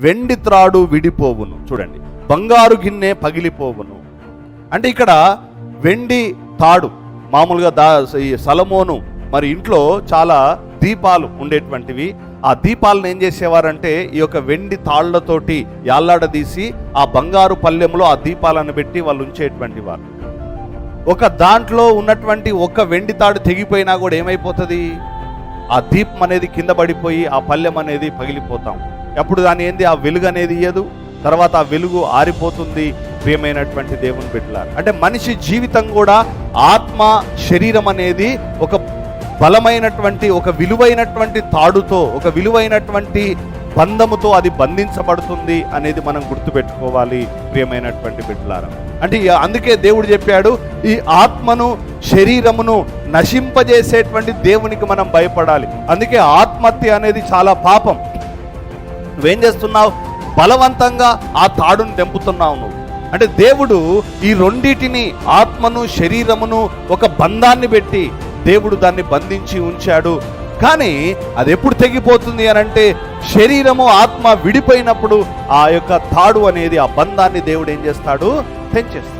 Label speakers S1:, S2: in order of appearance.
S1: వెండి త్రాడు విడిపోవును. చూడండి, బంగారు గిన్నె పగిలిపోవును. అంటే ఇక్కడ వెండి తాడు మామూలుగా ఈ సొలొమోను మరి ఇంట్లో చాలా దీపాలు ఉండేటువంటివి. ఆ దీపాలను ఏం చేసేవారంటే ఈ యొక్క వెండి తాళ్లతోటి యాలాడదీసి ఆ బంగారు పళ్ళెంలో ఆ దీపాలను పెట్టి వాళ్ళు ఉంచేటువంటి వారు. ఒక దాంట్లో ఉన్నటువంటి ఒక వెండి తాడు తెగిపోయినా కూడా ఏమైపోతుంది, ఆ దీపం అనేది కింద పడిపోయి ఆ పళ్ళెం అనేది పగిలిపోతాం. అప్పుడు దాని ఏంది, ఆ వెలుగు అనేది ఇయ్యదు. తర్వాత ఆ వెలుగు ఆరిపోతుంది. ప్రియమైనటువంటి దేవుని బిడ్డలారా, అంటే మనిషి జీవితం కూడా ఆత్మ శరీరం అనేది ఒక బలమైనటువంటి ఒక విలువైనటువంటి తాడుతో, ఒక విలువైనటువంటి బంధముతో అది బంధించబడుతుంది అనేది మనం గుర్తుపెట్టుకోవాలి ప్రియమైనటువంటి బిడ్డలారా. అంటే అందుకే దేవుడు చెప్పాడు, ఈ ఆత్మను శరీరమును నశింపజేసేటువంటి దేవునికి మనం భయపడాలి. అందుకే ఆత్మహత్య అనేది చాలా పాపం. నువ్వేం చేస్తున్నావు, బలవంతంగా ఆ తాడును తెంపుతున్నావు నువ్వు. అంటే దేవుడు ఈ రెండిటిని, ఆత్మను శరీరమును ఒక బంధాన్ని పెట్టి దేవుడు దాన్ని బంధించి ఉంచాడు. కానీ అది ఎప్పుడు తెగిపోతుంది అని అంటే శరీరము ఆత్మ విడిపోయినప్పుడు ఆ యొక్క తాడు అనేది, ఆ బంధాన్ని దేవుడు ఏం చేస్తాడు, తెంచేస్తాడు.